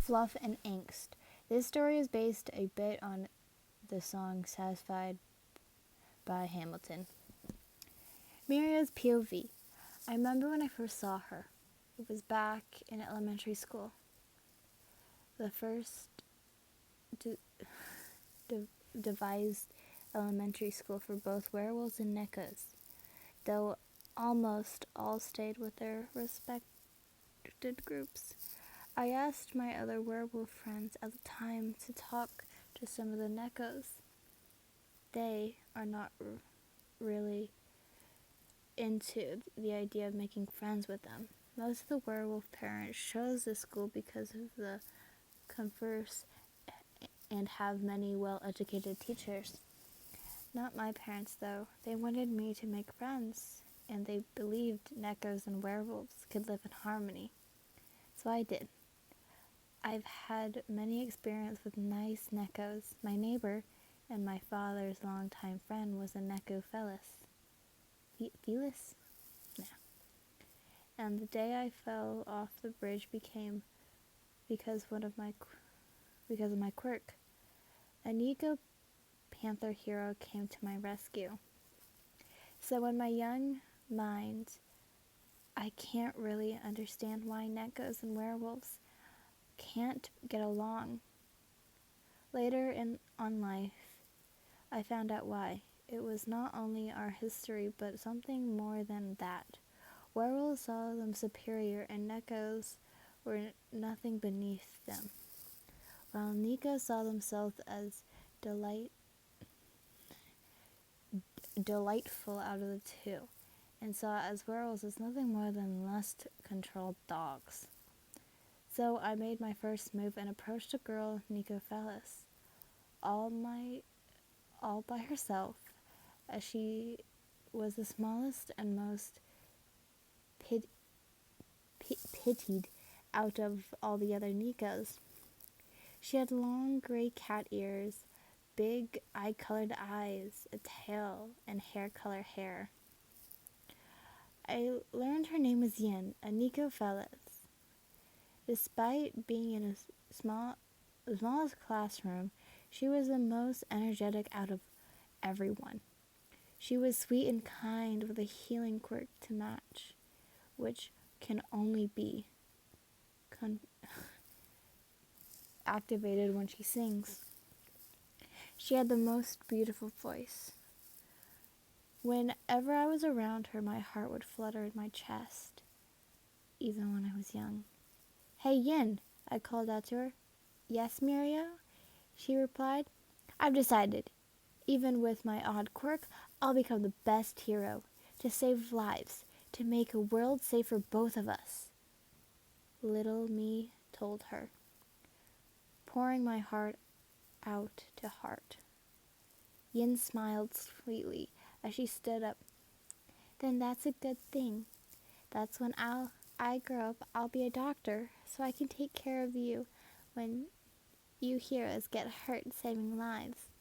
Fluff and Angst. This story is based a bit on the song Satisfied by Hamilton. Mirio's POV. I remember when I first saw her. It was back in elementary school. The first devised elementary school for both werewolves and Nekos, though almost all stayed with their respected groups. I asked my other werewolf friends at the time to talk to some of the Nekos. They are not really into the idea of making friends with them. Most of the werewolf parents chose this school because of the converse and have many well-educated teachers. Not my parents, though. They wanted me to make friends, and they believed Nekos and werewolves could live in harmony. So I did. I've had many experiences with nice Nekos. My neighbor and my father's longtime friend was a Neko Felis. Felis? No. And the day I fell off the bridge became because of my quirk. A Neko Panther hero came to my rescue. So in my young mind, I can't really understand why Nekos and werewolves can't get along. Later on life, I found out why. It was not only our history, but something more than that. Werewolves saw them superior, and Nekos were nothing beneath them, while Nekos saw themselves as delightful out of the two, and saw as werewolves as nothing more than lust-controlled dogs. So I made my first move and approached a girl, Neko Felis, all by herself, as she was the smallest and most pitied out of all the other Nekos. She had long gray cat ears, big eye-colored eyes, a tail, and hair-color hair. I learned her name was Yin, a Neko Felis. Despite being in the smallest classroom, she was the most energetic out of everyone. She was sweet and kind with a healing quirk to match, which can only be activated when she sings. She had the most beautiful voice. Whenever I was around her, my heart would flutter in my chest, even when I was young. "Hey, Yin," I called out to her. "Yes, Mirio?" she replied. "I've decided. Even with my odd quirk, I'll become the best hero, to save lives, to make a world safe for both of us," little me told her, pouring my heart out to heart. Yin smiled sweetly as she stood up. "Then that's a good thing. That's when I grow up, I'll be a doctor, so I can take care of you when you heroes get hurt saving lives,"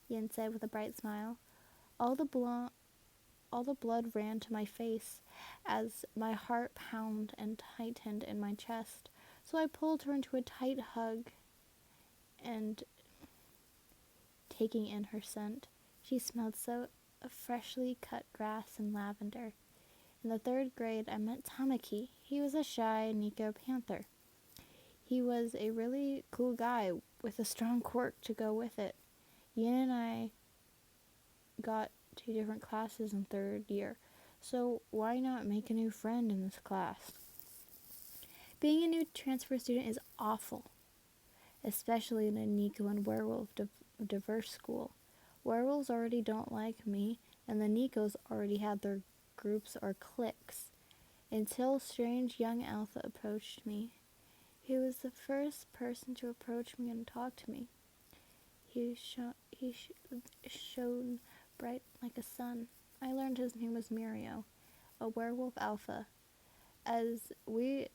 Yin said with a bright smile. All the blood ran to my face as my heart pounded and tightened in my chest, so I pulled her into a tight hug and taking in her scent. She smelled so of freshly cut grass and lavender. In the 3rd grade, I met Tamaki. He was a shy Neko Panther. He was a really cool guy with a strong quirk to go with it. Yin and I got 2 different classes in 3rd year, so why not make a new friend in this class? Being a new transfer student is awful, especially in a Neko and werewolf diverse school. Werewolves already don't like me, and the Nekos already had their groups or cliques, until strange young alpha approached me. He was the first person to approach me and talk to me. He shone bright like a sun. I learned his name was Mirio, a werewolf alpha. As we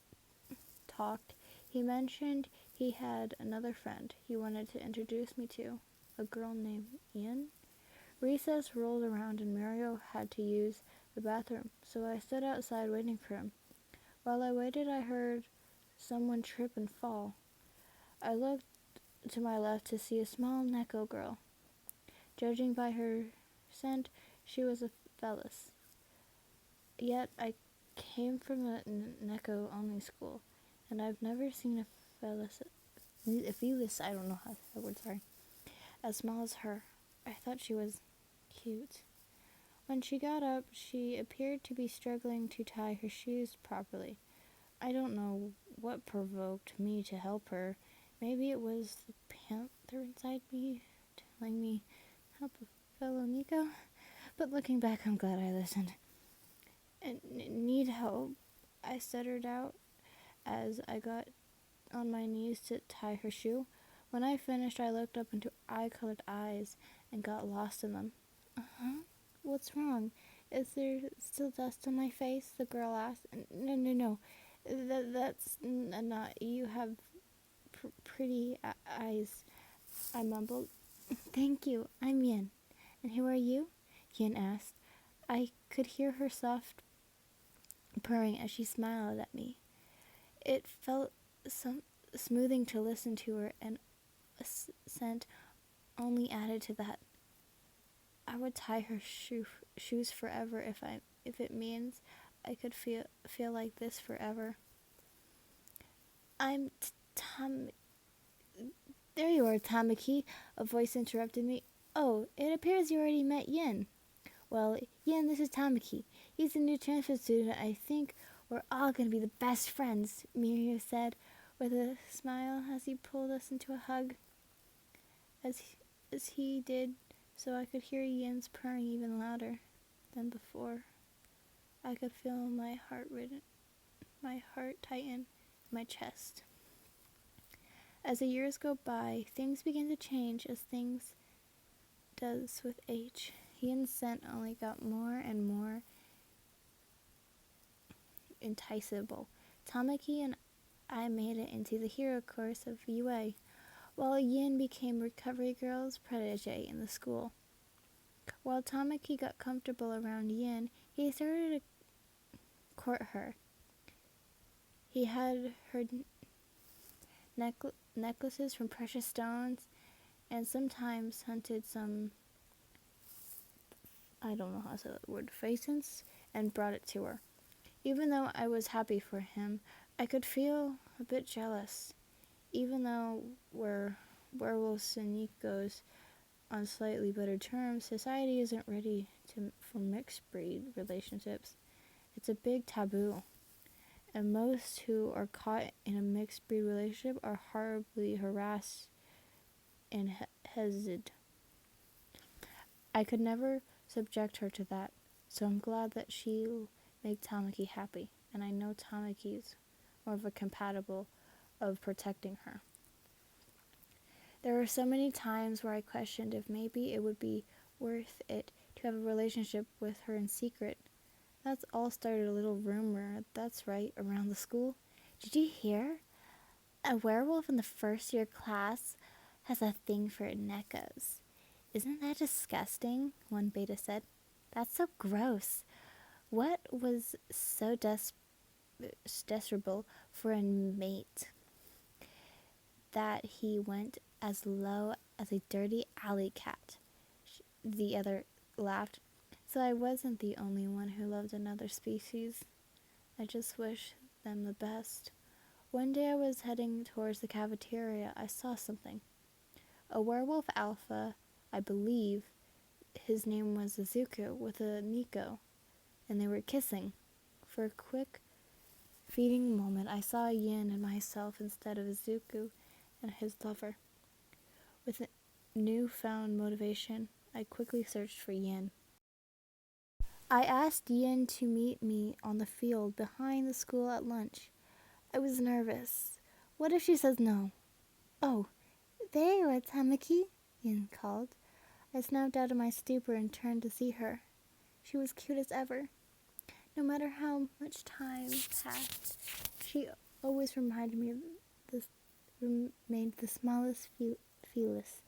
talked, he mentioned he had another friend he wanted to introduce me to, a girl named Ian. Recess rolled around and Mirio had to use the bathroom, so I stood outside waiting for him. While I waited, I heard someone trip and fall. I looked to my left to see a small Neko girl. Judging by her scent, she was a Felis. Yet I came from a Neko only school, and I've never seen a Felis, I don't know how to say that word, sorry, as small as her. I thought she was cute. When she got up, she appeared to be struggling to tie her shoes properly. I don't know what provoked me to help her. Maybe it was the panther inside me telling me, help a fellow Neko. But looking back, I'm glad I listened. Need help, I stuttered out as I got on my knees to tie her shoe. When I finished, I looked up into eye-colored eyes and got lost in them. Uh-huh. What's wrong? Is there still dust on my face? The girl asked. No. That's not. You have pretty eyes, I mumbled. Thank you. I'm Yin. And who are you? Yin asked. I could hear her soft purring as she smiled at me. It felt smoothing to listen to her, and a scent only added to that. I would tie her shoes forever if it means I could feel like this forever. I'm Tam. There you are, Tamaki. A voice interrupted me. Oh, it appears you already met Yin. Well, Yin, this is Tamaki. He's a new transfer student. I think we're all going to be the best friends, Mirio said with a smile as he pulled us into a hug. As he did so, I could hear Yin's purring even louder than before. I could feel my heart tighten in my chest. As the years go by, things begin to change as things does with age. Yin's scent only got more and more enticable. Tamaki and I made it into the hero course of UA, while Yin became Recovery Girl's protege in the school. While Tamaki got comfortable around Yin, he started to court her. He had her necklaces from precious stones and sometimes hunted some, I don't know how to say that word, pheasants, and brought it to her. Even though I was happy for him, I could feel a bit jealous. Even though we're werewolves and Nekos on slightly better terms, society isn't ready for mixed breed relationships. It's a big taboo, and most who are caught in a mixed breed relationship are horribly harassed and hesitant. I could never subject her to that, so I'm glad that she'll make Tamaki happy, and I know Tamaki's more of a compatible of protecting her. There were so many times where I questioned if maybe it would be worth it to have a relationship with her in secret. That's all started a little rumor, that's right, around the school. Did you hear? A werewolf in the first year class has a thing for Nekos. Isn't that disgusting? One beta said. That's so gross. What was so desirable for a mate that he went as low as a dirty alley cat? The other laughed. So I wasn't the only one who loved another species. I just wish them the best. One day I was heading towards the cafeteria. I saw something. A werewolf alpha, I believe his name was Izuku, with a Neko, and they were kissing. For a quick fleeting moment, I saw Yin and myself instead of Izuku and his lover. With a newfound motivation, I quickly searched for Yin. I asked Yin to meet me on the field behind the school at lunch. I was nervous. What if she says no? Oh, there you are, Tamaki, Yin called. I snapped out of my stupor and turned to see her. She was cute as ever. No matter how much time passed, she always reminded me of remained the smallest Felis.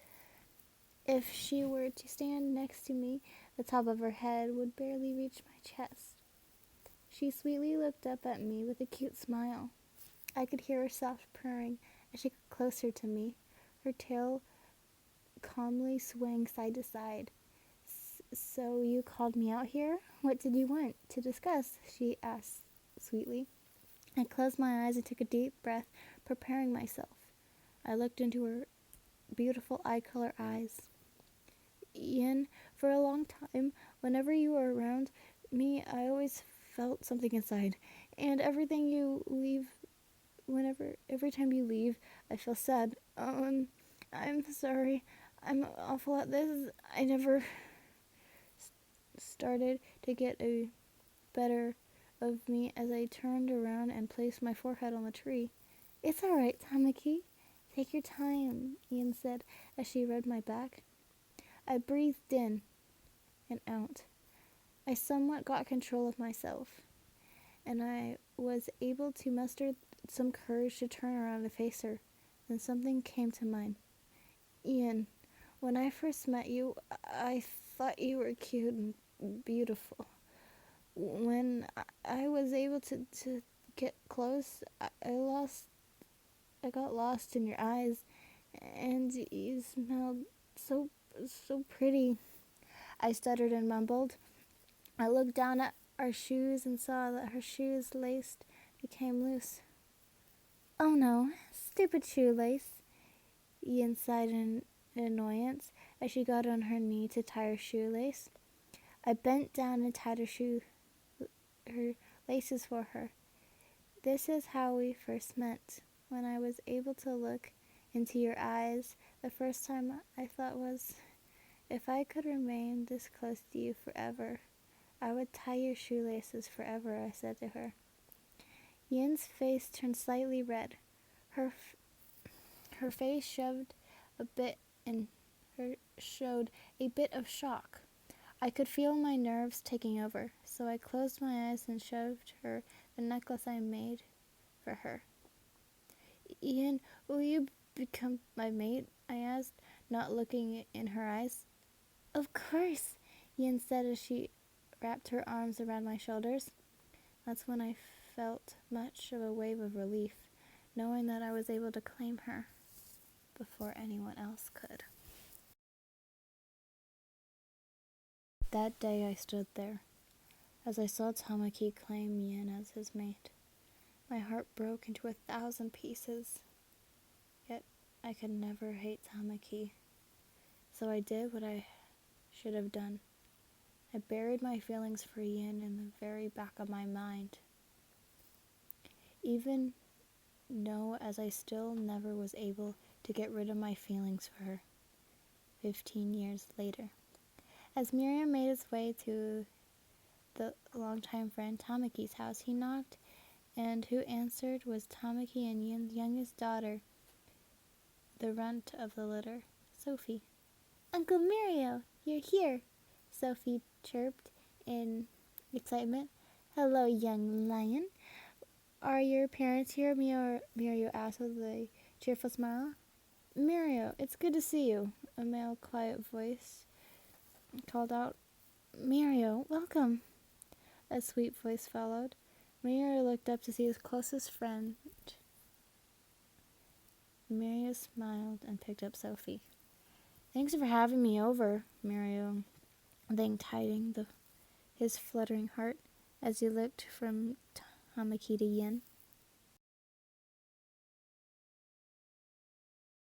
If she were to stand next to me, the top of her head would barely reach my chest. She sweetly looked up at me with a cute smile. I could hear her soft purring as she got closer to me, her tail calmly swaying side to side. So you called me out here? What did you want to discuss? She asked sweetly. I closed my eyes and took a deep breath, preparing myself. I looked into her beautiful eye-color eyes. Yin, for a long time, whenever you were around me, I always felt something inside. And every time you leave, I feel sad. I'm sorry. I'm awful at this. I never started to get a better of me as I turned around and placed my forehead on the tree. It's all right, Tamaki. Take your time, Ian said as she rubbed my back. I breathed in and out. I somewhat got control of myself, and I was able to muster some courage to turn around and face her. Then something came to mind. Ian, when I first met you, I thought you were cute and beautiful. When I was able to get close, I got lost in your eyes, and you smelled so pretty. I stuttered and mumbled. I looked down at our shoes and saw that her shoes laced became loose. Oh no, stupid shoelace, Ian sighed in annoyance as she got on her knee to tie her shoelace. I bent down and tied her laces for her. This is how we first met. When I was able to look into your eyes, the first time I thought was, if I could remain this close to you forever, I would tie your shoelaces forever, I said to her. Yin's face turned slightly red. Her face showed a bit of shock. I could feel my nerves taking over, so I closed my eyes and showed her the necklace I made for her. Ian, will you become my mate? I asked, not looking in her eyes. Of course, Ian said as she wrapped her arms around my shoulders. That's when I felt much of a wave of relief, knowing that I was able to claim her before anyone else could. That day I stood there, as I saw Tamaki claim Yin as his mate. My heart broke into 1,000 pieces, yet I could never hate Tamaki, so I did what I should have done. I buried my feelings for Yin in the very back of my mind, even though as I still never was able to get rid of my feelings for her 15 years later. As Miriam made his way to the longtime friend Tamaki's house, he knocked, and who answered was Tamaki and Yin's youngest daughter, the runt of the litter, Sophie. Uncle Mirio, you're here, Sophie chirped in excitement. Hello, young lion. Are your parents here? Mirio asked with a cheerful smile. Mirio, it's good to see you, a male quiet voice called out. Mirio, welcome, a sweet voice followed. Mirio looked up to see his closest friend. Mirio smiled and picked up Sophie. Thanks for having me over, Mirio thanked, hiding his fluttering heart as he looked from Tamaki to Yin.